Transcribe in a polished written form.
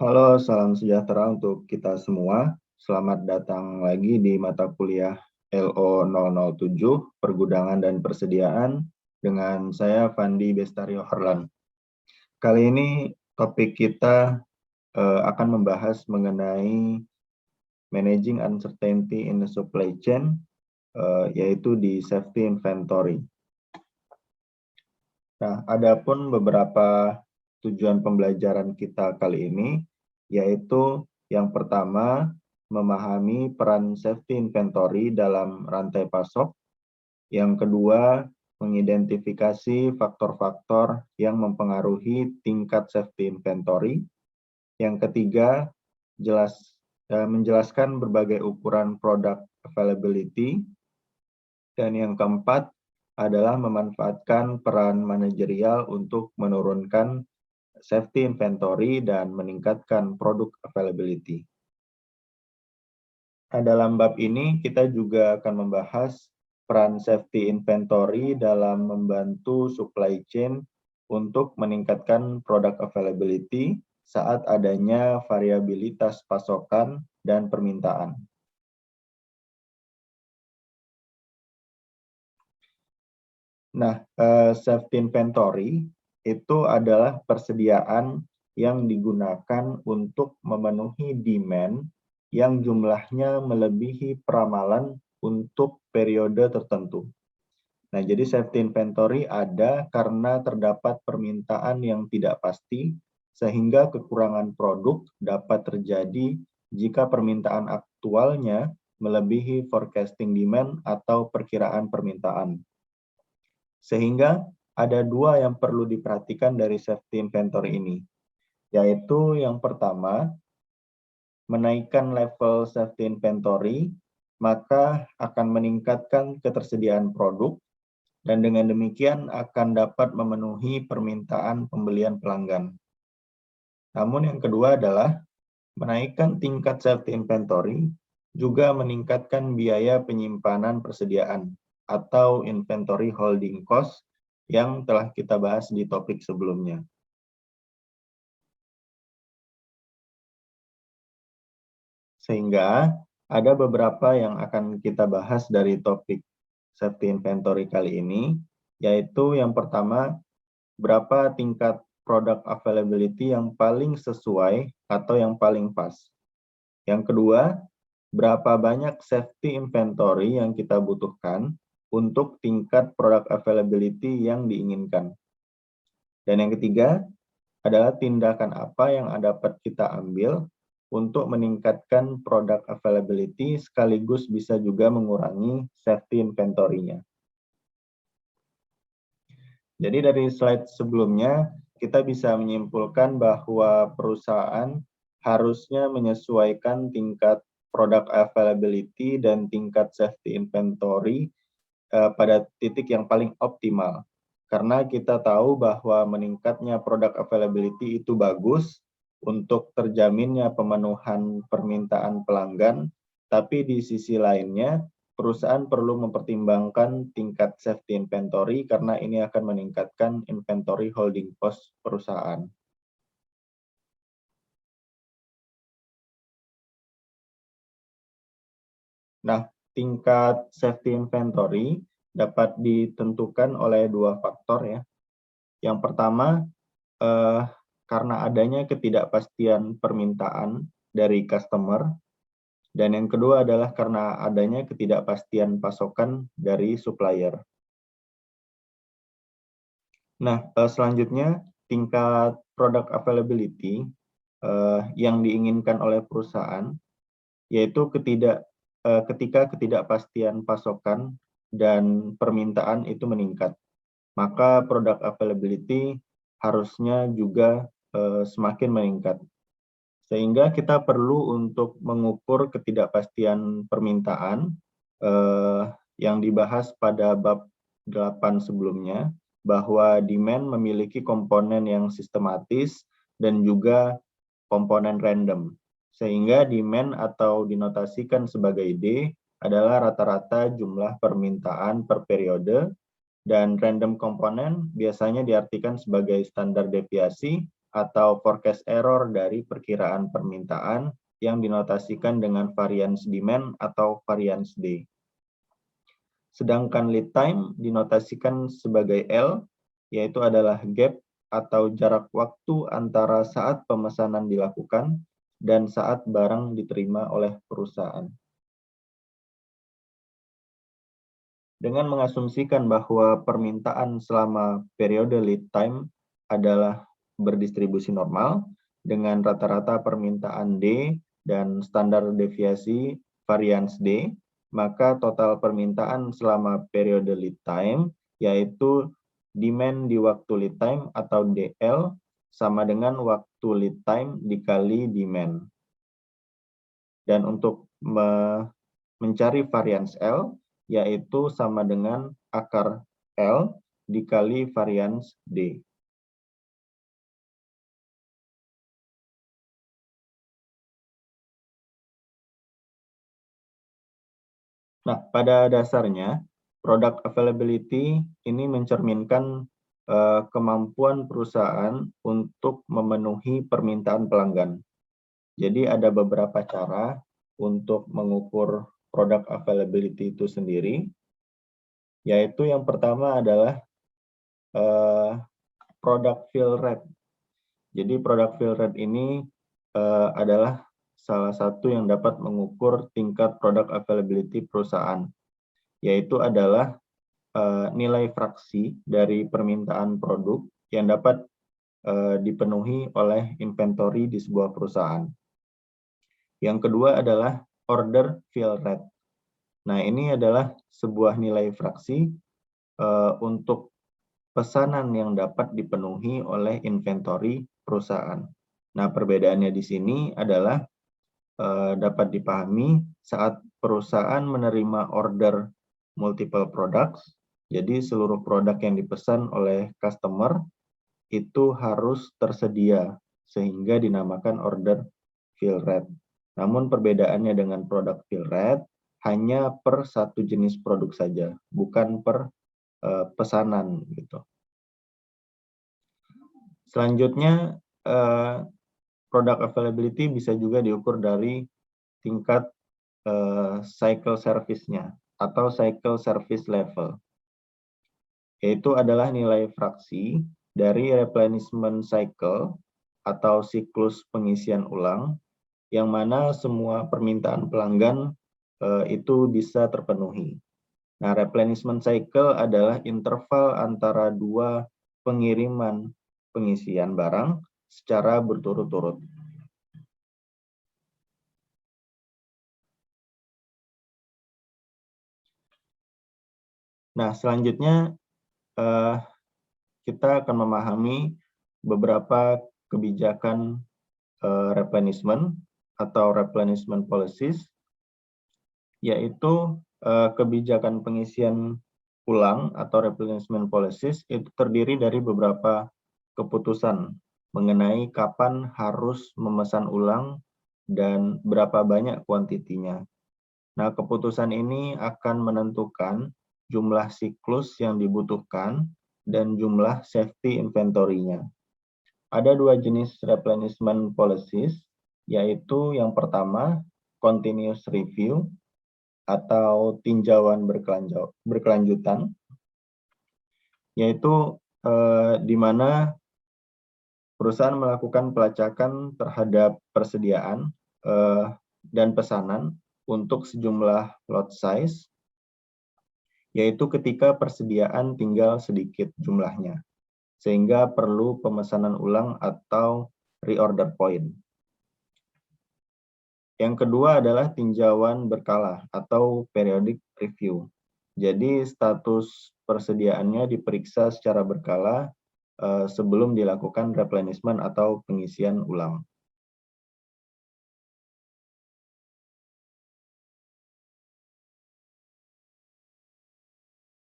Halo, salam sejahtera untuk kita semua. Selamat datang lagi di mata kuliah LO 007, Pergudangan dan Persediaan, dengan saya Fandi Bestario Harlan. Kali ini topik kita akan membahas mengenai Managing Uncertainty in the Supply Chain, yaitu di Safety Inventory. Nah, adapun beberapa tujuan pembelajaran kita kali ini, yaitu yang pertama, memahami peran safety inventory dalam rantai pasok. Yang kedua, mengidentifikasi faktor-faktor yang mempengaruhi tingkat safety inventory. Yang ketiga, menjelaskan berbagai ukuran product availability. Dan yang keempat, adalah memanfaatkan peran manajerial untuk menurunkan safety inventory dan meningkatkan produk availability. Nah, dalam bab ini kita juga akan membahas peran safety inventory dalam membantu supply chain untuk meningkatkan product availability saat adanya variabilitas pasokan dan permintaan. Nah, safety inventory itu adalah persediaan yang digunakan untuk memenuhi demand yang jumlahnya melebihi peramalan untuk periode tertentu. Nah, jadi safety inventory ada karena terdapat permintaan yang tidak pasti, sehingga kekurangan produk dapat terjadi jika permintaan aktualnya melebihi forecasting demand atau perkiraan permintaan. Sehingga ada dua yang perlu diperhatikan dari safety inventory ini, yaitu yang pertama, menaikkan level safety inventory, maka akan meningkatkan ketersediaan produk, dan dengan demikian akan dapat memenuhi permintaan pembelian pelanggan. Namun yang kedua adalah, menaikkan tingkat safety inventory juga meningkatkan biaya penyimpanan persediaan atau inventory holding cost yang telah kita bahas di topik sebelumnya. Sehingga ada beberapa yang akan kita bahas dari topik safety inventory kali ini, yaitu yang pertama, berapa tingkat product availability yang paling sesuai atau yang paling pas. Yang kedua, berapa banyak safety inventory yang kita butuhkan untuk tingkat product availability yang diinginkan. Dan yang ketiga adalah tindakan apa yang dapat kita ambil untuk meningkatkan product availability sekaligus bisa juga mengurangi safety inventory-nya. Jadi dari slide sebelumnya kita bisa menyimpulkan bahwa perusahaan harusnya menyesuaikan tingkat product availability dan tingkat safety inventory pada titik yang paling optimal. Karena kita tahu bahwa meningkatnya product availability itu bagus untuk terjaminnya pemenuhan permintaan pelanggan, tapi di sisi lainnya perusahaan perlu mempertimbangkan tingkat safety inventory karena ini akan meningkatkan inventory holding cost perusahaan. Nah, tingkat safety inventory dapat ditentukan oleh dua faktor ya. Yang pertama, karena adanya ketidakpastian permintaan dari customer, dan yang kedua adalah karena adanya ketidakpastian pasokan dari supplier. Nah, selanjutnya tingkat product availability yang diinginkan oleh perusahaan, yaitu ketika ketidakpastian pasokan dan permintaan itu meningkat, maka product availability harusnya juga semakin meningkat. Sehingga kita perlu untuk mengukur ketidakpastian permintaan yang dibahas pada bab 8 sebelumnya, bahwa demand memiliki komponen yang sistematis dan juga komponen random. Sehingga demand atau dinotasikan sebagai D adalah rata-rata jumlah permintaan per periode, dan random komponen biasanya diartikan sebagai standar deviasi atau forecast error dari perkiraan permintaan yang dinotasikan dengan variance demand atau variance D. Sedangkan lead time dinotasikan sebagai L, yaitu adalah gap atau jarak waktu antara saat pemesanan dilakukan dan saat barang diterima oleh perusahaan. Dengan mengasumsikan bahwa permintaan selama periode lead time adalah berdistribusi normal dengan rata-rata permintaan D dan standar deviasi variance D, maka total permintaan selama periode lead time yaitu demand di waktu lead time atau DL sama dengan waktu lead time dikali demand. Dan untuk mencari variance L, yaitu sama dengan akar L dikali variance D. Nah, pada dasarnya, product availability ini mencerminkan kemampuan perusahaan untuk memenuhi permintaan pelanggan. Jadi ada beberapa cara untuk mengukur product availability itu sendiri, yaitu yang pertama adalah product fill rate. Jadi product fill rate ini adalah salah satu yang dapat mengukur tingkat product availability perusahaan, yaitu adalah nilai fraksi dari permintaan produk yang dapat dipenuhi oleh inventory di sebuah perusahaan. Yang kedua adalah order fill rate. Nah, ini adalah sebuah nilai fraksi untuk pesanan yang dapat dipenuhi oleh inventory perusahaan. Nah, perbedaannya di sini adalah dapat dipahami saat perusahaan menerima order multiple products, jadi seluruh produk yang dipesan oleh customer itu harus tersedia, sehingga dinamakan order fill rate. Namun perbedaannya dengan product fill rate hanya per satu jenis produk saja, bukan per pesanan gitu. Selanjutnya, product availability bisa juga diukur dari tingkat cycle service-nya atau cycle service level, yaitu adalah nilai fraksi dari replenishment cycle atau siklus pengisian ulang, yang mana semua permintaan pelanggan itu bisa terpenuhi. Nah, replenishment cycle adalah interval antara dua pengiriman pengisian barang secara berturut-turut. Nah, selanjutnya kita akan memahami beberapa kebijakan replenishment atau replenishment policies, yaitu kebijakan pengisian ulang atau replenishment policies itu terdiri dari beberapa keputusan mengenai kapan harus memesan ulang dan berapa banyak kuantitinya. Nah, keputusan ini akan menentukan jumlah siklus yang dibutuhkan dan jumlah safety inventory-nya. Ada dua jenis replenishment policies, yaitu yang pertama continuous review atau tinjauan berkelanjutan, yaitu di mana perusahaan melakukan pelacakan terhadap persediaan dan pesanan untuk sejumlah lot size, yaitu ketika persediaan tinggal sedikit jumlahnya, sehingga perlu pemesanan ulang atau reorder point. Yang kedua adalah tinjauan berkala atau periodic review. Jadi status persediaannya diperiksa secara berkala sebelum dilakukan replenishment atau pengisian ulang.